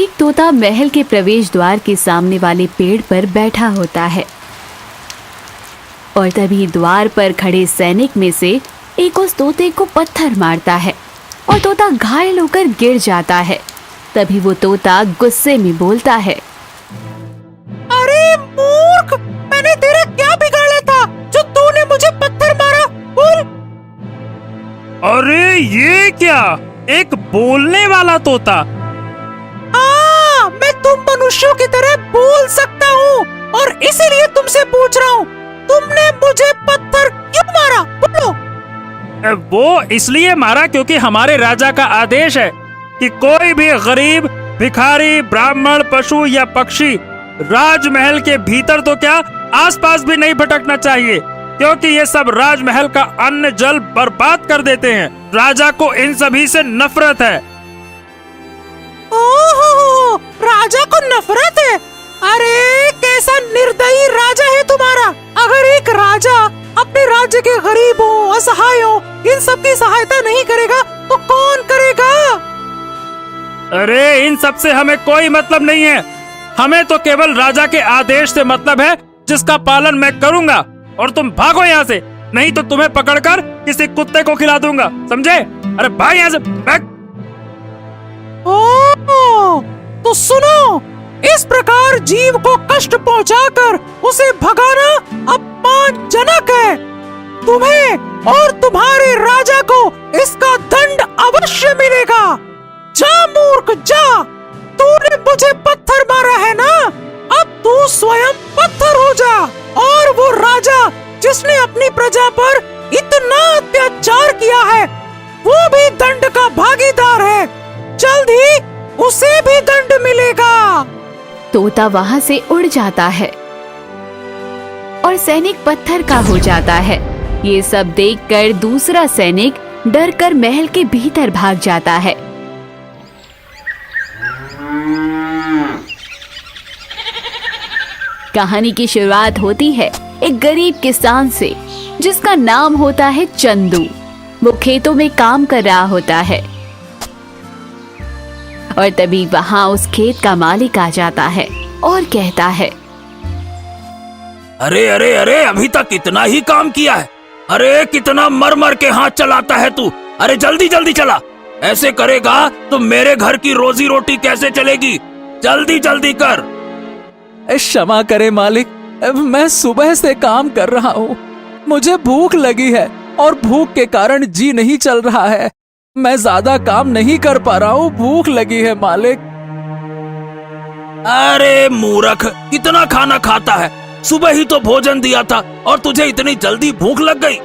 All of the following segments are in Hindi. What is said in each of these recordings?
एक तोता महल के प्रवेश द्वार के सामने वाले पेड़ पर बैठा होता है और तभी द्वार पर खड़े सैनिक में से एक उस तोते को पत्थर मारता है और तोता घायल होकर गिर जाता है। तभी वो तोता गुस्से में बोलता है, अरे मूर्ख, मैंने तेरा क्या बिगाड़ा था जो तूने मुझे पत्थर मारा? बोल। अरे ये क्या, एक बोलने वाला तोता? हाँ, मैं तुम मनुष्यों की तरह बोल सकता हूँ और इसीलिए तुमसे पूछ रहा हूँ, तुमने मुझे पत्थर क्यों मारा? बोलो। वो इसलिए मारा क्योंकि हमारे राजा का आदेश है कि कोई भी गरीब, भिखारी, ब्राह्मण, पशु या पक्षी राजमहल के भीतर तो क्या आसपास भी नहीं भटकना चाहिए, क्योंकि ये सब राजमहल का अन्न जल बर्बाद कर देते हैं। राजा को इन सभी से नफरत है। ओहो, राजा को नफरत है? अरे कैसा निर्दयी राजा है तुम्हारा। अगर एक राजा अपने राज्य के गरीबों, असहायों, इन सब की सहायता नहीं करेगा तो कौन करेगा? अरे इन सब से हमें कोई मतलब नहीं है, हमें तो केवल राजा के आदेश से मतलब है, जिसका पालन मैं करूंगा। और तुम भागो यहाँ से, नहीं तो तुम्हें पकड़कर किसी कुत्ते को खिला दूंगा, समझे? अरे भाग यहाँ से, भाग। ओह, तो सुनो, इस प्रकार जीव को कष्ट पहुंचाकर उसे भगाना अपमानजनक है। तुम्हें और तुम्हारे राजा को इसका दंड अवश्य मिलेगा। जा मूर्ख जा, तूने मुझे पत्थर मारा है ना, अब तू स्वयं पत्थर हो जा। और वो राजा जिसने अपनी प्रजा पर इतना अत्याचार किया है, वो भी दंड का भागीदार है। जल्द ही उसे भी दंड मिलेगा। तोता वहां से उड़ जाता है और सैनिक पत्थर का हो जाता है। ये सब देखकर दूसरा सैनिक डरकर महल के भीतर भाग जाता है। कहानी की शुरुआत होती है एक गरीब किसान से, जिसका नाम होता है चंदू। वो खेतों में काम कर रहा होता है और तभी वहां उस खेत का मालिक आ जाता है और कहता है, अरे अरे अरे, अभी तक इतना ही काम किया है? अरे कितना मर मर के हाथ चलाता है तू? अरे जल्दी जल्दी चला, ऐसे करेगा तो मेरे घर की रोजी रोटी कैसे चलेगी? जल्दी जल्दी कर। क्षमा करे मालिक, मैं सुबह से काम कर रहा हूँ, मुझे भूख लगी है और भूख के कारण जी नहीं चल रहा है। मैं ज्यादा काम नहीं कर पा रहा हूँ, भूख लगी है मालिक। अरे मूर्ख, कितना खाना खाता है? सुबह ही तो भोजन दिया था और तुझे इतनी जल्दी भूख लग गई?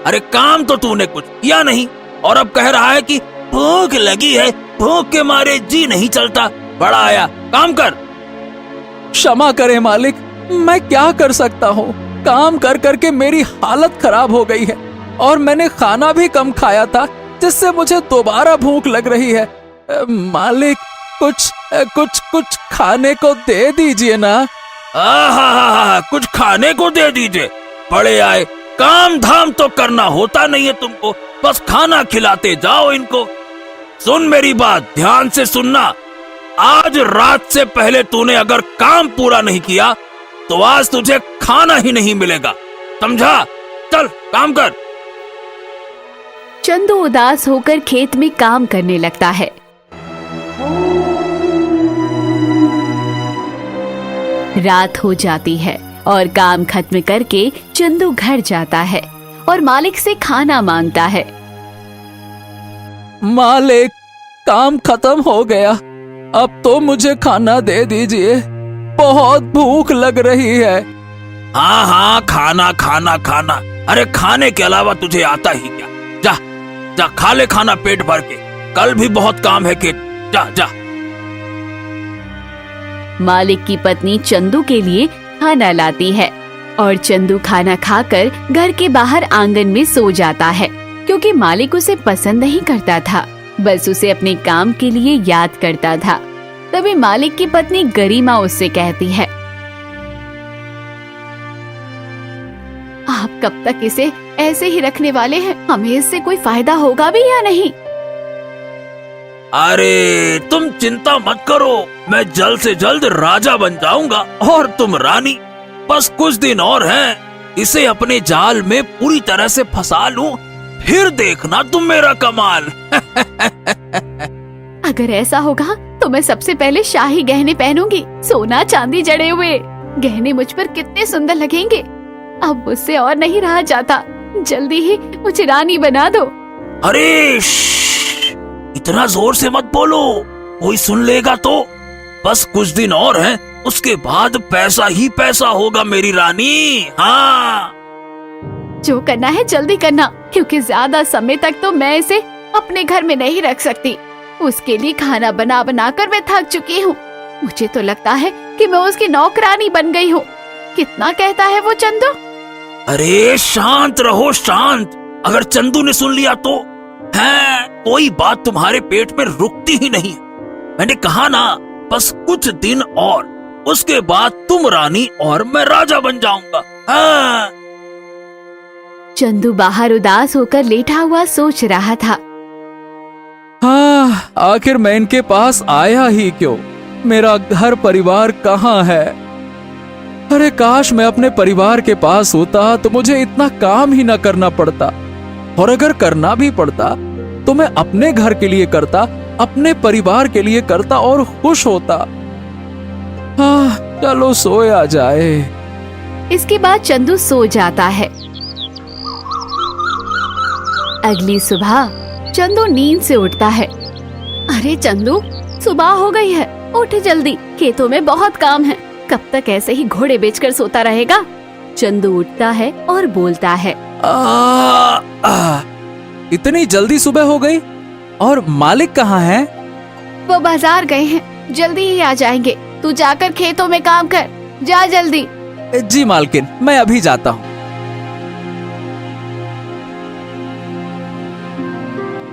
अरे काम तो तूने कुछ किया नहीं और अब कह रहा है कि भूख लगी है, भूख के मारे जी नहीं चलता। बड़ा आया, काम कर। क्षमा करे मालिक, मैं क्या कर सकता हूँ, काम कर करके मेरी हालत खराब हो गई है और मैंने खाना भी कम खाया था, जिससे मुझे दोबारा भूख लग रही है। मालिक, कुछ खाने को दे दीजिए ना। कुछ खाने को दे दीजिए? बड़े आए, काम धाम तो करना होता नहीं है तुमको, बस खाना खिलाते जाओ इनको। सुन मेरी बात, ध्यान से सुनना। आज रात से पहले तूने अगर काम पूरा नहीं किया तो आज तुझे खाना ही नहीं मिलेगा, समझा? चल काम कर। चंदू उदास होकर खेत में काम करने लगता है। रात हो जाती है और काम खत्म करके चंदू घर जाता है और मालिक से खाना मांगता है। मालिक, काम खत्म हो गया, अब तो मुझे खाना दे दीजिए, बहुत भूख लग रही है। हाँ हाँ, खाना खाना खाना। अरे खाने के अलावा तुझे आता ही क्या? जा जा, खा ले खाना पेट भर के, कल भी बहुत काम है खेत। जा जा। मालिक की पत्नी चंदू के लिए खाना लाती है और चंदू खाना खाकर घर के बाहर आंगन में सो जाता है, क्योंकि मालिक उसे पसंद नहीं करता था, बस उसे अपने काम के लिए याद करता था। तभी मालिक की पत्नी गरिमा उससे कहती है, आप कब तक इसे ऐसे ही रखने वाले हैं? हमें इससे कोई फायदा होगा भी या नहीं? अरे तुम चिंता मत करो, मैं जल्द से जल्द राजा बन जाऊंगा और तुम रानी। बस कुछ दिन और हैं, इसे अपने जाल में पूरी तरह से फंसा लूं, फिर देखना तुम मेरा कमाल। अगर ऐसा होगा तो मैं सबसे पहले शाही गहने पहनूंगी, सोना चांदी जड़े हुए। गहने मुझ पर कितने सुंदर लगेंगे। अब मुझसे और नहीं रहा जाता, जल्दी ही मुझे रानी बना दो। अरे इतना जोर से मत बोलो, कोई सुन लेगा तो। बस कुछ दिन और हैं, उसके बाद पैसा ही पैसा होगा मेरी रानी। हाँ, जो करना है जल्दी करना, क्योंकि ज्यादा समय तक तो मैं इसे अपने घर में नहीं रख सकती। उसके लिए खाना बना बना कर मैं थक चुकी हूँ। मुझे तो लगता है कि मैं उसकी नौकरानी बन गई हूँ। कितना कहता है वो चंदू? अरे शांत रहो, शांत। अगर चंदू ने सुन लिया तो है, कोई बात तुम्हारे पेट में रुकती ही नहीं। मैंने कहा ना, बस कुछ दिन और, उसके बाद तुम रानी और मैं राजा बन जाऊंगा। हाँ। चंदू बाहर उदास होकर लेटा हुआ सोच रहा था। हाँ, आखिर मैं इनके पास आया ही क्यों? मेरा घर परिवार कहाँ है? अरे काश मैं अपने परिवार के पास होता तो मुझे इतना काम ही ना करना पड़ता, और अगर करना भी पड़ता तो मैं अपने घर के लिए करता, अपने परिवार के लिए करता और खुश होता। हाँ, चलो सोया जाए। इसके बाद चंदू सो जाता है। अगली सुबह चंदू नींद से उठता है। अरे चंदू, सुबह हो गई है, उठ जल्दी, खेतों में बहुत काम है। कब तक ऐसे ही घोड़े बेचकर सोता रहेगा? चंदू उठता है और बोलता है, इतनी जल्दी सुबह हो गई? और मालिक कहाँ हैं? वो बाजार गए हैं, जल्दी ही आ जाएंगे। तू जाकर खेतों में काम कर, जा जल्दी। जी मालकिन, मैं अभी जाता हूँ।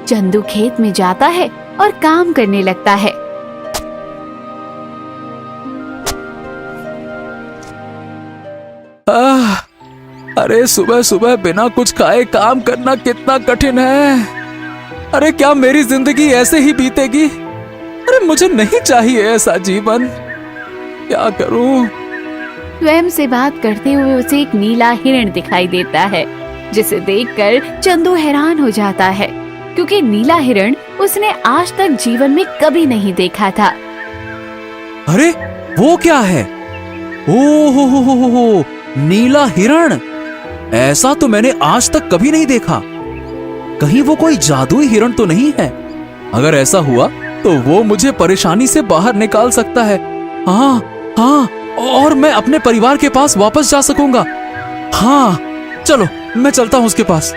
चंदू खेत में जाता है और काम करने लगता है। अरे सुबह सुबह बिना कुछ खाए काम करना कितना कठिन है। अरे क्या मेरी जिंदगी ऐसे ही बीतेगी? अरे मुझे नहीं चाहिए ऐसा जीवन, क्या करूं? स्वयं से बात करते हुए उसे एक नीला हिरण दिखाई देता है, जिसे देखकर चंदू हैरान हो जाता है, क्योंकि नीला हिरण उसने आज तक जीवन में कभी नहीं देखा था। अरे वो क्या है? ओ हो, नीला हिरण! ऐसा तो मैंने आज तक कभी नहीं देखा। कहीं वो कोई जादुई हिरण तो नहीं है? अगर ऐसा हुआ तो वो मुझे परेशानी से बाहर निकाल सकता है। हाँ हाँ, और मैं अपने परिवार के पास वापस जा सकूंगा। हाँ चलो, मैं चलता हूँ उसके पास।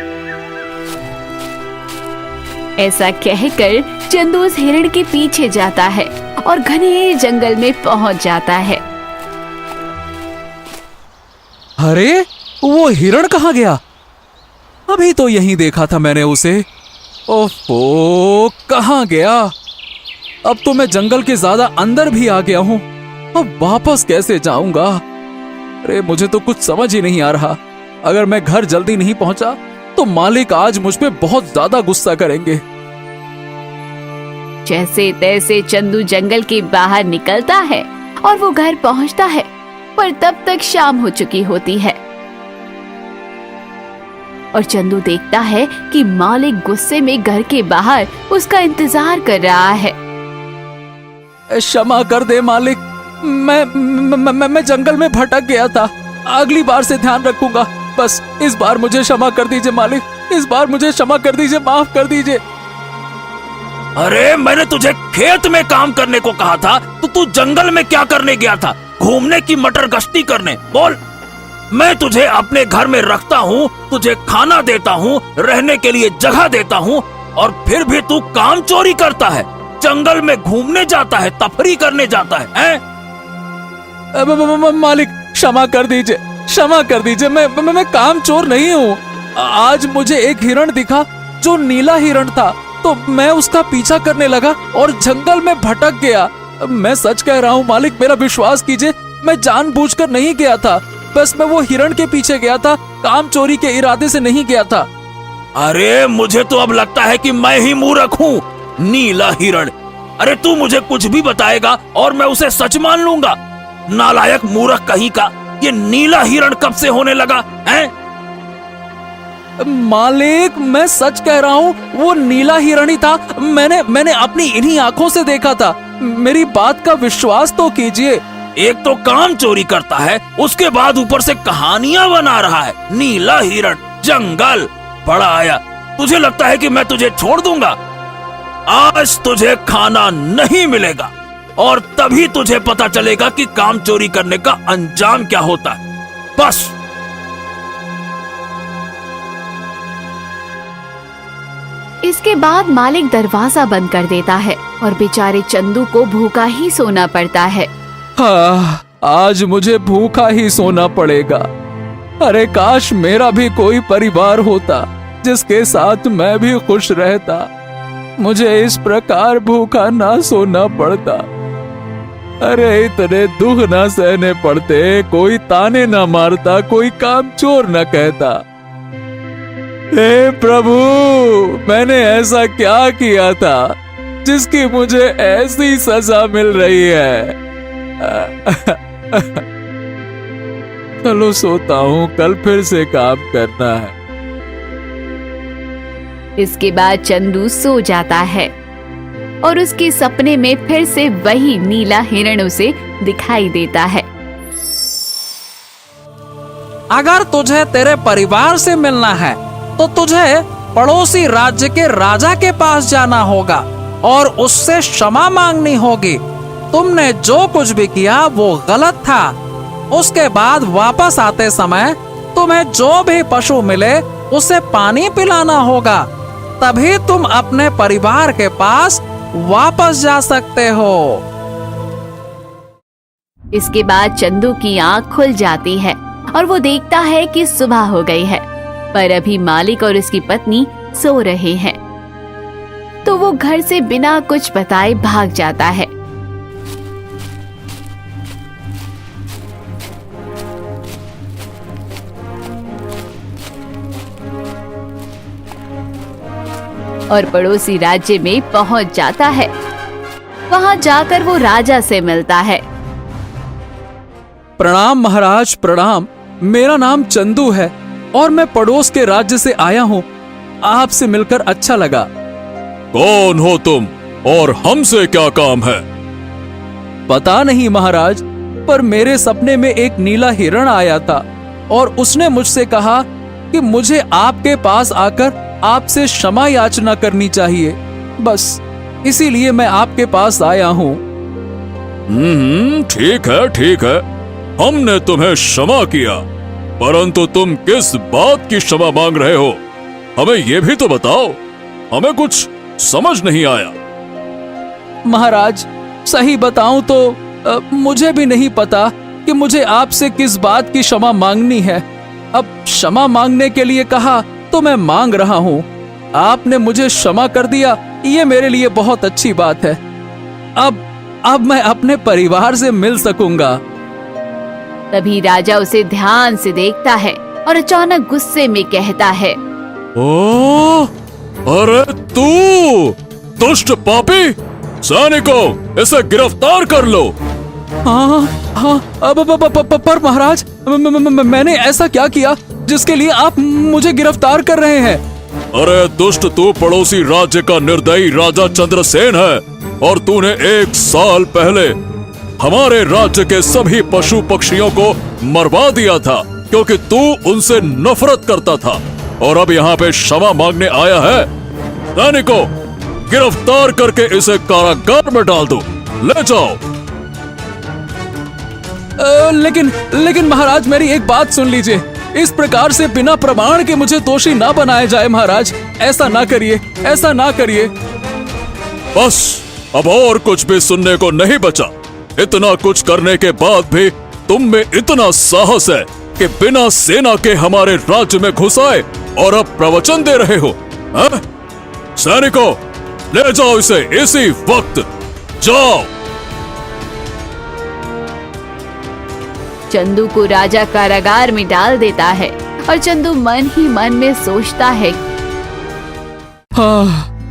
ऐसा कहकर चंदू उस हिरण के पीछे जाता है और घने जंगल में पहुंच जाता है। अरे वो हिरण कहाँ गया? अभी तो यहीं देखा था मैंने उसे। ओफो, कहाँ गया? अब तो मैं जंगल के ज्यादा अंदर भी आ गया हूँ। अब वापस कैसे जाऊंगा? अरे मुझे तो कुछ समझ ही नहीं आ रहा। अगर मैं घर जल्दी नहीं पहुंचा तो मालिक आज मुझ पे बहुत ज्यादा गुस्सा करेंगे। जैसे तैसे चंदू जंगल के बाहर निकलता है और वो घर पहुंचता है, पर तब तक शाम हो चुकी होती है और चंदू देखता है कि मालिक गुस्से में घर के बाहर उसका इंतजार कर रहा है। क्षमा कर दे मालिक, मैं जंगल में भटक गया था। अगली बार से ध्यान रखूंगा। बस इस बार मुझे क्षमा कर दीजिए मालिक, इस बार मुझे क्षमा कर दीजिए, माफ कर दीजिए। अरे मैंने तुझे खेत में काम करने को कहा था, तो तू जंगल में क्या करने गया था? घूमने की मटर गश्ती करने? बोल। मैं तुझे अपने घर में रखता हूँ, तुझे खाना देता हूँ, रहने के लिए जगह देता हूँ, और फिर भी तू काम चोरी करता है, जंगल में घूमने जाता है, तफरी करने जाता है? मालिक क्षमा कर दीजिए, क्षमा कर दीजिए। मैं काम चोर नहीं हूँ। आज मुझे एक हिरण दिखा जो नीला हिरण था, तो मैं उसका पीछा करने लगा और जंगल में भटक गया। मैं सच कह रहा हूँ मालिक, मेरा विश्वास कीजिए, मैं जानबूझकर नहीं गया था। बस मैं वो हिरण के पीछे गया था, काम चोरी के इरादे से नहीं गया था। अरे मुझे तो अब लगता है कि मैं ही मूर्ख हूँ। नीला हिरण। अरे तू मुझे कुछ भी बताएगा और मैं उसे सच मान लूंगा। नालायक मूर्ख कहीं का, ये नीला हिरण कब से होने लगा है? मालिक, मैं सच कह रहा हूँ, वो नीला हिरण ही था। मैंने अपनी इन्हीं आंखों से देखा था। मेरी बात का विश्वास तो कीजिए। एक तो काम चोरी करता है, उसके बाद ऊपर से कहानियां बना रहा है। नीला हिरण, जंगल, बड़ा आया। तुझे लगता है कि मैं तुझे छोड़ दूंगा? आज तुझे खाना नहीं मिलेगा और तभी तुझे पता चलेगा कि काम चोरी करने का अंजाम क्या होता है। बस। इसके बाद मालिक दरवाजा बंद कर देता है और बेचारे चंदू को भूखा ही सोना पड़ता है। हाँ, आज मुझे भूखा ही सोना पड़ेगा। अरे काश मेरा भी कोई परिवार होता जिसके साथ मैं भी खुश रहता। मुझे इस प्रकार भूखा ना सोना पड़ता। अरे इतने दुख ना सहने पड़ते, कोई ताने ना मारता, कोई काम चोर न कहता। हे प्रभु, मैंने ऐसा क्या किया था जिसकी मुझे ऐसी सजा मिल रही है? चलो सोता हूँ, कल फिर से काम करना है। इसके बाद चंदू सो जाता है और उसके सपने में फिर से वही नीला हिरण उसे दिखाई देता है। अगर तुझे तेरे परिवार से मिलना है तो तुझे पड़ोसी राज्य के राजा के पास जाना होगा और उससे क्षमा मांगनी होगी। तुमने जो कुछ भी किया वो गलत था। उसके बाद वापस आते समय तुम्हें जो भी पशु मिले उसे पानी पिलाना होगा, तभी तुम अपने परिवार के पास वापस जा सकते हो। इसके बाद चंदू की आंख खुल जाती है और वो देखता है कि सुबह हो गई है, पर अभी मालिक और उसकी पत्नी सो रहे हैं। तो वो घर से बिना कुछ बताए भाग जाता है। और पड़ोसी राज्य में पहुंच जाता है। वहां जाकर वो राजा से मिलता है। प्रणाम महाराज, प्रणाम। मेरा नाम चंदू है और मैं पड़ोस के राज्य से आया हूँ। आपसे मिलकर अच्छा लगा। कौन हो तुम और हमसे क्या काम है? पता नहीं महाराज, पर मेरे सपने में एक नीला हिरण आया था और उसने मुझसे कहा कि मुझे आपके पास आकर आपसे क्षमा याचना करनी चाहिए। बस इसीलिए मैं आपके पास आया हूँ। ठीक है, ठीक है। हमने तुम्हें क्षमा किया, परंतु तुम किस बात की क्षमा मांग रहे हो? हमें ये भी तो बताओ, हमें कुछ समझ नहीं आया। महाराज, सही बताऊं तो मुझे भी नहीं पता कि मुझे आपसे किस बात की क्षमा मांगनी है। अब क्षमा मांगने के लिए कहा तो मैं मांग रहा हूँ। आपने मुझे क्षमा कर दिया, ये मेरे लिए बहुत अच्छी बात है। अब मैं अपने परिवार से मिल सकूंगा। तभी राजा उसे ध्यान से देखता है और अचानक गुस्से में कहता है, ओ, अरे तू दुष्ट पापी! सैनिकों, इसे गिरफ्तार कर लो। हाँ, पर महाराज, मैंने ऐसा क्या किया जिसके लिए आप मुझे गिरफ्तार कर रहे हैं? अरे दुष्ट, तू पड़ोसी राज्य का निर्दयी राजा चंद्रसेन है और तूने 1 साल पहले हमारे राज्य के सभी पशु पक्षियों को मरवा दिया था क्योंकि तू उनसे नफरत करता था और अब यहाँ पे क्षमा मांगने आया है। सैनिकों, गिरफ्तार करके इसे कारागार में डाल दो, ले जाओ। लेकिन महाराज, मेरी एक बात सुन लीजिए। इस प्रकार से बिना प्रमाण के मुझे दोषी ना बनाया जाए महाराज। ऐसा ना करिए, ऐसा ना करिए। बस, अब और कुछ भी सुनने को नहीं बचा। इतना कुछ करने के बाद भी तुम में इतना साहस है कि बिना सेना के हमारे राज्य में घुस आए और अब प्रवचन दे रहे हो, हैं? सैनिकों, ले जाओ इसे इसी वक्त, जाओ। चंदू को राजा कारागार में डाल देता है और चंदू मन ही मन में सोचता है,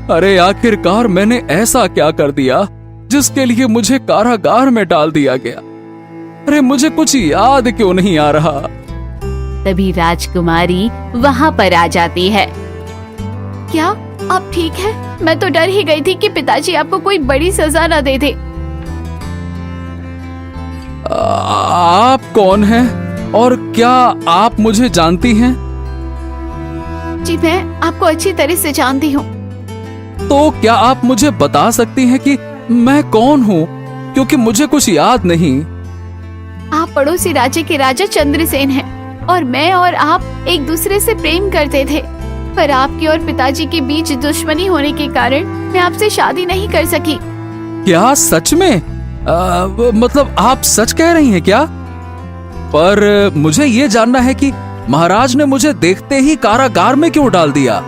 अरे आखिरकार मैंने ऐसा क्या कर दिया जिसके लिए मुझे कारागार में डाल दिया गया? अरे मुझे कुछ याद क्यों नहीं आ रहा? तभी राजकुमारी वहाँ पर आ जाती है। क्या आप ठीक है? मैं तो डर ही गई थी कि पिताजी आपको कोई बड़ी सजा न दे दे। आप कौन हैं और क्या आप मुझे जानती हैं? जी मैं आपको अच्छी तरह से जानती हूँ। तो क्या आप मुझे बता सकती हैं कि मैं कौन हूँ, क्योंकि मुझे कुछ याद नहीं। आप पड़ोसी राज्य के राजा चंद्रसेन हैं और मैं और आप एक दूसरे से प्रेम करते थे, पर आपके और पिताजी के बीच दुश्मनी होने के कारण मैं आपसे शादी नहीं कर सकी। क्या सच में? मतलब आप सच कह रही हैं क्या? पर मुझे ये जानना है कि महाराज ने मुझे देखते ही कारागार में क्यों डाल दिया?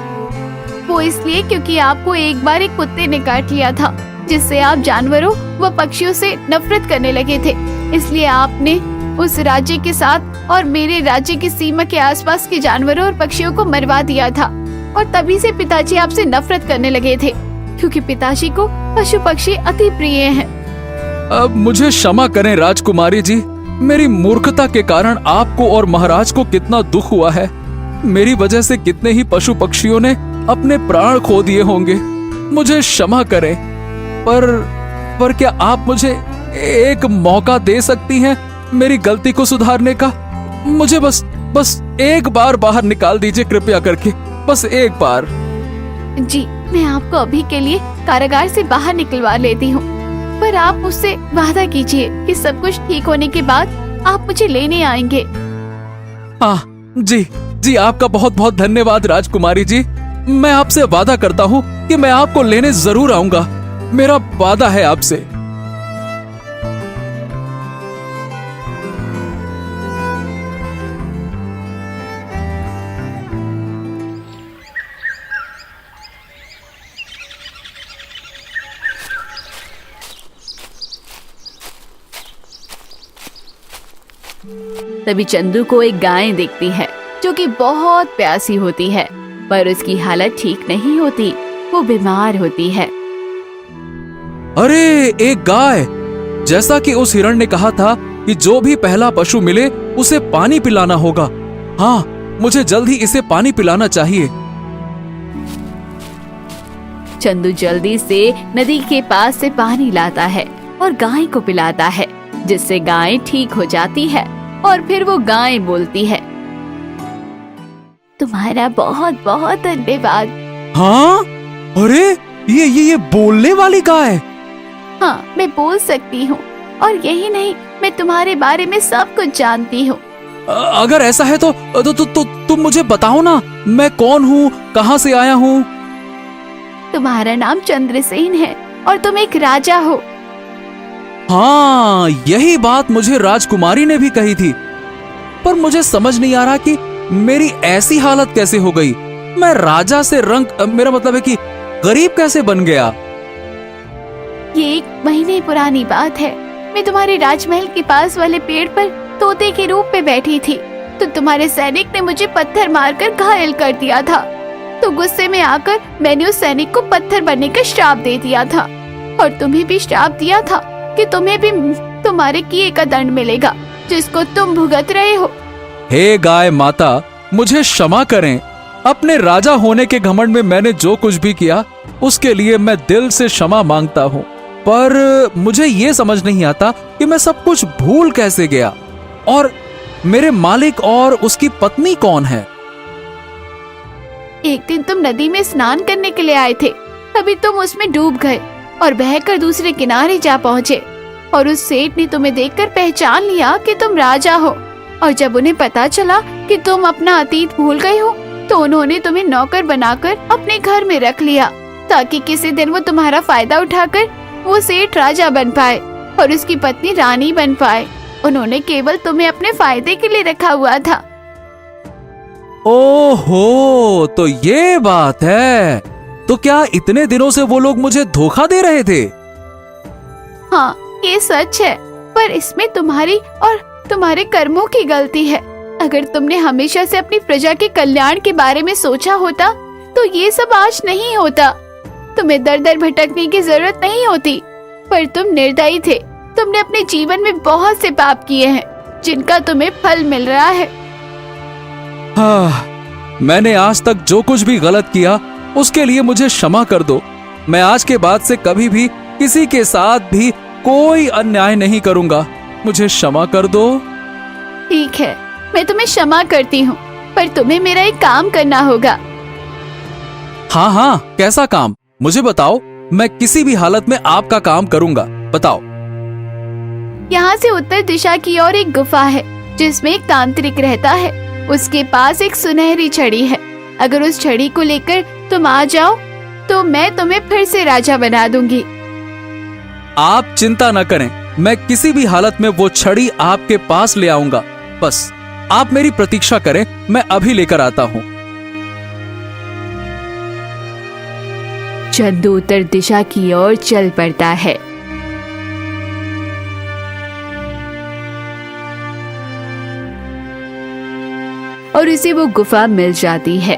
वो इसलिए क्योंकि आपको एक बार एक कुत्ते ने काट लिया था, जिससे आप जानवरों व पक्षियों से नफरत करने लगे थे। इसलिए आपने उस राज्य के साथ और मेरे राज्य की सीमा के आसपास के जानवरों और पक्षियों को मरवा दिया था, और तभी से पिताजी आपसे नफरत करने लगे थे, क्योंकि पिताजी को पशु पक्षी अति प्रिय हैं। अब मुझे क्षमा करें राजकुमारी जी, मेरी मूर्खता के कारण आपको और महाराज को कितना दुख हुआ है। मेरी वजह से कितने ही पशु पक्षियों ने अपने प्राण खो दिए होंगे। मुझे क्षमा करें, पर क्या आप मुझे एक मौका दे सकती हैं मेरी गलती को सुधारने का? मुझे बस एक बार बाहर निकाल दीजिए कृपया करके, बस एक बार। जी मैं आपको अभी के लिए कारागार से बाहर निकलवा लेती हूँ, पर आप मुझसे वादा कीजिए कि सब कुछ ठीक होने के बाद आप मुझे लेने आएंगे। हाँ जी, आपका बहुत बहुत धन्यवाद राजकुमारी जी। मैं आपसे वादा करता हूँ कि मैं आपको लेने जरूर आऊंगा। मेरा वादा है आपसे। तभी चंदू को एक गाय दिखती है जो कि बहुत प्यासी होती है, पर उसकी हालत ठीक नहीं होती, वो बीमार होती है। अरे एक गाय! जैसा कि उस हिरण ने कहा था कि जो भी पहला पशु मिले उसे पानी पिलाना होगा। हाँ, मुझे जल्द ही इसे पानी पिलाना चाहिए। चंदू जल्दी से नदी के पास से पानी लाता है और गाय को पिलाता है, जिससे गाय ठीक हो जाती है। और फिर वो गाय बोलती है, तुम्हारा बहुत बहुत धन्यवाद। हाँ? अरे ये बोलने वाली गाय? हाँ, मैं बोल सकती हूँ, और यही नहीं, मैं तुम्हारे बारे में सब कुछ जानती हूँ। अगर ऐसा है तो तुम मुझे बताओ ना, मैं कौन हूँ, कहाँ से आया हूँ? तुम्हारा नाम चंद्रसेन है और तुम एक राजा हो। हाँ, यही बात मुझे राजकुमारी ने भी कही थी, पर मुझे समझ नहीं आ रहा कि मेरी ऐसी हालत कैसे हो गई। मैं राजा से मेरा मतलब है कि गरीब कैसे बन गया? ये 1 महीने पुरानी बात है। मैं तुम्हारे राजमहल के पास वाले पेड़ पर तोते के रूप में बैठी थी, तो तुम्हारे सैनिक ने मुझे पत्थर मारकर घायल कर दिया था। तो गुस्से में आकर मैंने उस सैनिक को पत्थर बनने का श्राप दे दिया था, और तुम्हें भी श्राप दिया था कि तुम्हें भी तुम्हारे किए का दंड मिलेगा, जिसको तुम भुगत रहे हो। हे गाय माता, मुझे क्षमा करें। अपने राजा होने के घमंड में मैंने जो कुछ भी किया उसके लिए मैं दिल से क्षमा मांगता हूँ, पर मुझे ये समझ नहीं आता कि मैं सब कुछ भूल कैसे गया, और मेरे मालिक और उसकी पत्नी कौन है? एक दिन तुम नदी में स्नान करने के लिए आए थे, तभी तुम उसमें डूब गए और बहकर दूसरे किनारे जा पहुँचे, और उस सेठ ने तुम्हें देखकर पहचान लिया कि तुम राजा हो। और जब उन्हें पता चला कि तुम अपना अतीत भूल गए हो, तो उन्होंने तुम्हें नौकर बनाकर अपने घर में रख लिया, ताकि किसी दिन वो तुम्हारा फायदा उठाकर वो सेठ राजा बन पाए और उसकी पत्नी रानी बन पाए। उन्होंने केवल तुम्हें अपने फायदे के लिए रखा हुआ था। ओहो, तो ये बात है। तो क्या इतने दिनों से वो लोग मुझे धोखा दे रहे थे? हाँ, ये सच है, पर इसमें तुम्हारी और तुम्हारे कर्मों की गलती है। अगर तुमने हमेशा से अपनी प्रजा के कल्याण के बारे में सोचा होता, तो ये सब आज नहीं होता। तुम्हें दर दर भटकने की जरूरत नहीं होती, पर तुम निर्दयी थे। तुमने अपने जीवन में बहुत से पाप किए हैं जिनका तुम्हें फल मिल रहा है। मैंने आज तक जो कुछ भी गलत किया उसके लिए मुझे क्षमा कर दो। मैं आज के बाद से कभी भी किसी के साथ भी कोई अन्याय नहीं करूंगा। मुझे क्षमा कर दो। ठीक है, मैं तुम्हें क्षमा करती हूँ, पर तुम्हें मेरा एक काम करना होगा। हाँ हाँ, कैसा काम? मुझे बताओ, मैं किसी भी हालत में आपका काम करूंगा। बताओ। यहाँ से उत्तर दिशा की ओर एक गुफा है जिसमें एक तांत्रिक रहता है। उसके पास एक सुनहरी छड़ी है। अगर उस छड़ी को लेकर तुम आ जाओ तो मैं तुम्हें फिर से राजा बना दूंगी। आप चिंता न करें, मैं किसी भी हालत में वो छड़ी आपके पास ले आऊंगा। बस आप मेरी प्रतीक्षा करें, मैं अभी लेकर आता हूँ। चंदू उत्तर दिशा की ओर चल पड़ता है। और उसे वो गुफा मिल जाती है।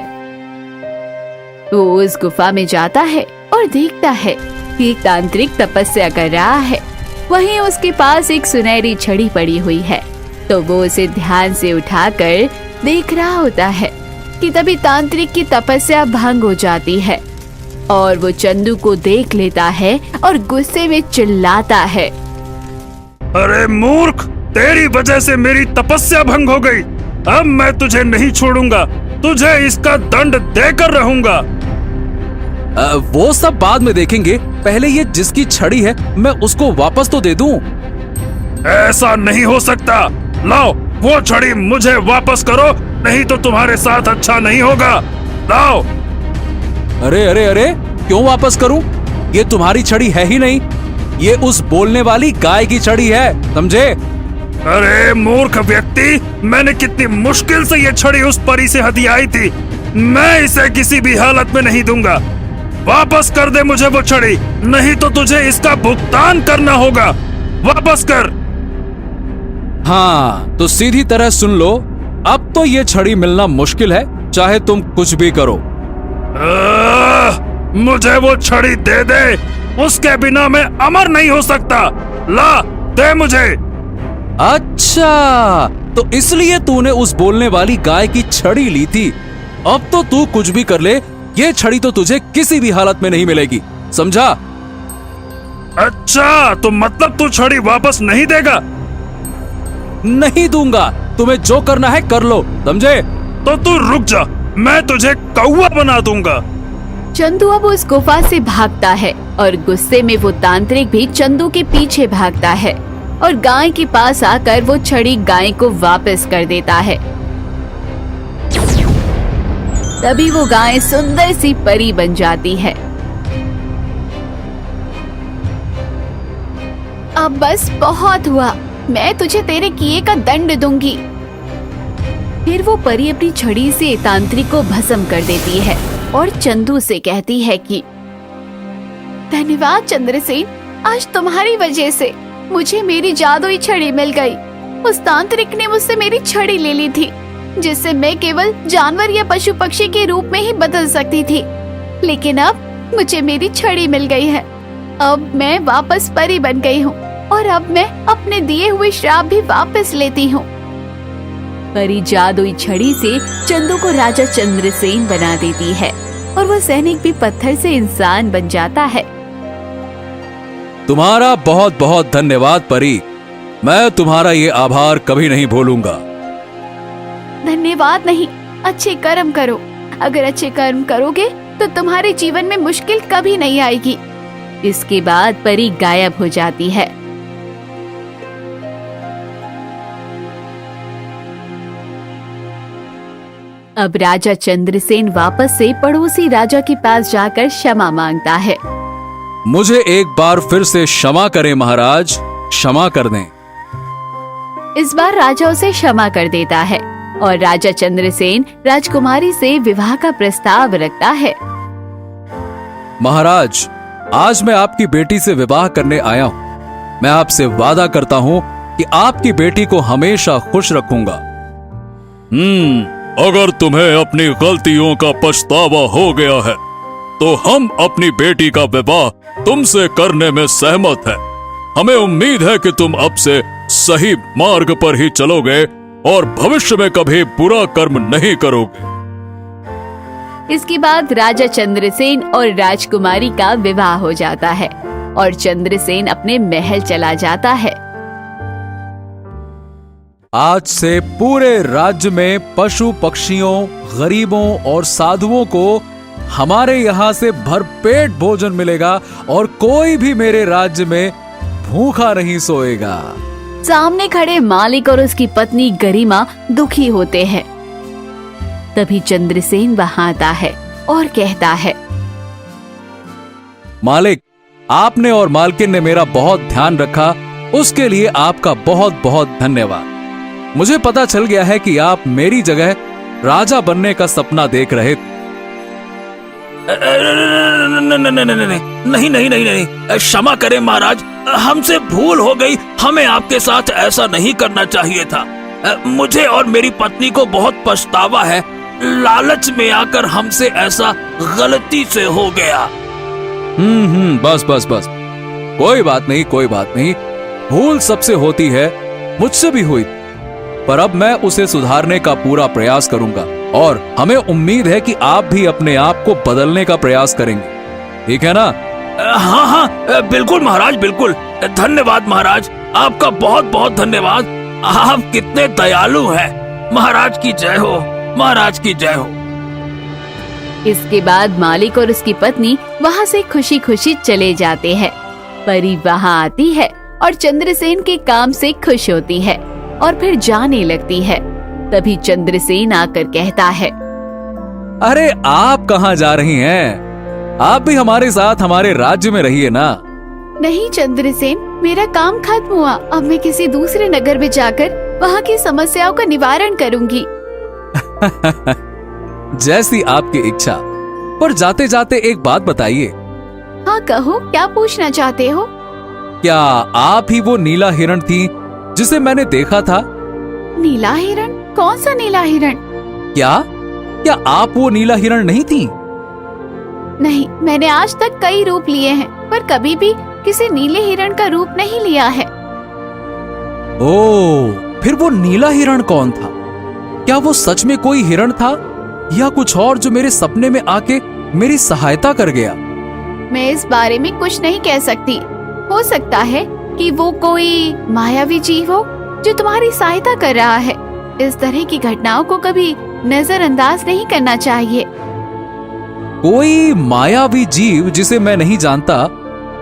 वो उस गुफा में जाता है और देखता है कि एक तांत्रिक तपस्या कर रहा है। वहीं उसके पास एक सुनहरी छड़ी पड़ी हुई है, तो वो उसे ध्यान से उठाकर देख रहा होता है कि तभी तांत्रिक की तपस्या भंग हो जाती है और वो चंदू को देख लेता है और गुस्से में चिल्लाता है, अरे मूर्ख, तेरी वजह से मेरी तपस्या भंग हो गई। अब मैं तुझे नहीं छोड़ूंगा, तुझे इसका दंड देकर रहूंगा। वो सब बाद में देखेंगे, पहले ये जिसकी छड़ी है मैं उसको वापस तो दे दूं। ऐसा नहीं हो सकता। लाओ वो छड़ी मुझे वापस करो, नहीं तो तुम्हारे साथ अच्छा नहीं होगा। लाओ। अरे अरे अरे, क्यों वापस करूं? ये तुम्हारी छड़ी है ही नहीं, ये उस बोलने वाली गाय की छड़ी है, समझे? अरे मूर्ख व्यक्ति, मैंने कितनी मुश्किल से ये छड़ी उस परी से हथियाई थी। मैं इसे किसी भी हालत में नहीं दूंगा। वापस कर दे मुझे वो छड़ी, नहीं तो तुझे इसका भुगतान करना होगा। वापस कर। हाँ, तो सीधी तरह सुन लो, अब तो ये छड़ी मिलना मुश्किल है, चाहे तुम कुछ भी करो। मुझे वो छड़ी दे दे, उसके बिना मैं अमर नहीं हो सकता। ला दे मुझे। अच्छा, तो इसलिए तूने उस बोलने वाली गाय की छड़ी ली थी। अब तो तू कुछ भी कर ले, ये छड़ी तो तुझे किसी भी हालत में नहीं मिलेगी, समझा? अच्छा, तो मतलब तू छड़ी वापस नहीं देगा? नहीं दूंगा, तुम्हें जो करना है कर लो, समझे? तो तू रुक जा, मैं तुझे कौवा बना दूंगा। चंदू अब उस गुफा से भागता है और गुस्से में वो तांत्रिक भी चंदू के पीछे भागता है और गाय के पास आकर वो छड़ी गाय को वापस कर देता है। तभी वो गाय सुंदर सी परी बन जाती है। अब बस बहुत हुआ, मैं तुझे तेरे किए का दंड दूंगी। फिर वो परी अपनी छड़ी से तांत्रिक को भस्म कर देती है और चंदू से कहती है कि धन्यवाद चंद्रसेन, आज तुम्हारी वजह से मुझे मेरी जादुई छड़ी मिल गई। उस तांत्रिक ने मुझसे मेरी छड़ी ले ली थी, जिससे मैं केवल जानवर या पशु पक्षी के रूप में ही बदल सकती थी, लेकिन अब मुझे मेरी छड़ी मिल गई है। अब मैं वापस परी बन गई हूँ और अब मैं अपने दिए हुए श्राप भी वापस लेती हूँ। परी जादुई छड़ी से चंदू को राजा चंद्रसेन बना देती है और वो सैनिक भी पत्थर से इंसान बन जाता है। तुम्हारा बहुत बहुत धन्यवाद परी, मैं तुम्हारा ये आभार कभी नहीं भूलूंगा। धन्यवाद नहीं, अच्छे कर्म करो। अगर अच्छे कर्म करोगे तो तुम्हारे जीवन में मुश्किल कभी नहीं आएगी। इसके बाद परी गायब हो जाती है। अब राजा चंद्रसेन वापस से पड़ोसी राजा के पास जाकर क्षमा मांगता है। मुझे एक बार फिर से क्षमा करें महाराज, क्षमा कर दें। इस बार राजा उसे क्षमा कर देता है और राजा चंद्रसेन राजकुमारी से विवाह का प्रस्ताव रखता है। महाराज, आज मैं आपकी बेटी से विवाह करने आया हूँ। मैं आपसे वादा करता हूँ कि आपकी बेटी को हमेशा खुश रखूंगा। अगर तुम्हें अपनी गलतियों का पछतावा हो गया है तो हम अपनी बेटी का विवाह तुमसे करने में सहमत हैं। हमें उम्मीद है कि तुम अब से सही मार्ग पर ही चलोगे और भविष्य में कभी बुरा कर्म नहीं करोगे। इसके बाद राजा चंद्रसेन और राजकुमारी का विवाह हो जाता है और चंद्रसेन अपने महल चला जाता है। आज से पूरे राज्य में पशु पक्षियों, गरीबों और साधुओं को हमारे यहाँ से भरपेट भोजन मिलेगा और कोई भी मेरे राज्य में भूखा नहीं सोएगा। सामने खड़े मालिक और उसकी पत्नी गरिमा दुखी होते हैं। तभी चंद्रसेन वहां आता है और कहता है, मालिक, आपने और मालकिन ने मेरा बहुत ध्यान रखा, उसके लिए आपका बहुत बहुत धन्यवाद। मुझे पता चल गया है कि आप मेरी जगह राजा बनने का सपना देख रहे थे। नहीं, क्षमा करें महाराज, हमसे भूल हो गई। हमें आपके साथ ऐसा नहीं करना चाहिए था। मुझे और मेरी पत्नी को बहुत पछतावा है। लालच में आकर हमसे ऐसा गलती से हो गया। बस बस बस, कोई बात नहीं। भूल सबसे होती है, मुझसे भी हुई, पर अब मैं उसे सुधारने का पूरा प्रयास करूंगा और हमें उम्मीद है कि आप भी अपने आप को बदलने का प्रयास करेंगे, ठीक है ना? हाँ, बिल्कुल महाराज, बिल्कुल। धन्यवाद महाराज, आपका बहुत बहुत धन्यवाद। आप कितने दयालु हैं। महाराज की जय हो, महाराज की जय हो। इसके बाद मालिक और उसकी पत्नी वहां से खुशी खुशी चले जाते हैं। परी वहां आती है और चंद्रसेन के काम से खुश होती है और फिर जाने लगती है। तभी चंद्रसेन आकर कहता है, अरे आप कहाँ जा रही हैं? आप भी हमारे साथ हमारे राज्य में रहिए ना। नहीं चंद्रसेन, मेरा काम खत्म हुआ। अब मैं किसी दूसरे नगर में जाकर वहाँ की समस्याओं का निवारण करूंगी। जैसी आपकी इच्छा। पर जाते जाते एक बात बताइए। हाँ कहो, क्या पूछना चाहते हो? क्या आप ही वो नीला हिरण थी जिसे मैंने देखा था? नीला हिरण? कौन सा नीला हिरण? क्या आप वो नीला हिरण नहीं थी? नहीं, मैंने आज तक कई रूप लिए हैं, पर कभी भी किसी नीले हिरण का रूप नहीं लिया है। ओह, फिर वो नीला हिरण कौन था? क्या वो सच में कोई हिरण था या कुछ और जो मेरे सपने में आके मेरी सहायता कर गया? मैं इस बारे में कुछ नहीं कह सकती। हो सकता है कि वो कोई मायावी जीव हो जो तुम्हारी सहायता कर रहा है। इस तरह की घटनाओं को कभी नजरअंदाज नहीं करना चाहिए। कोई मायावी जीव जिसे मैं नहीं जानता,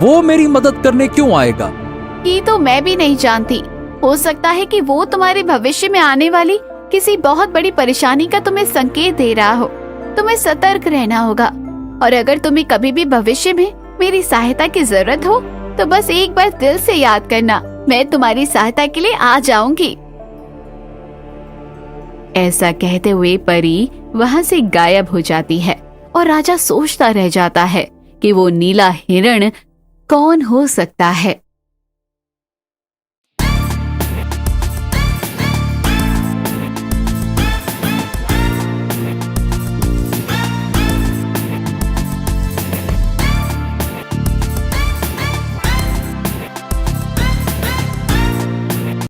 वो मेरी मदद करने क्यों आएगा? ये तो मैं भी नहीं जानती। हो सकता है कि वो तुम्हारे भविष्य में आने वाली किसी बहुत बड़ी परेशानी का तुम्हें संकेत दे रहा हो। तुम्हें सतर्क रहना होगा और अगर तुम्हें कभी भी भविष्य में मेरी सहायता की जरूरत हो तो बस एक बार दिल से याद करना, मैं तुम्हारी सहायता के लिए आ जाऊंगी। ऐसा कहते हुए परी वहाँ से गायब हो जाती है और राजा सोचता रह जाता है कि वो नीला हिरण कौन हो सकता है।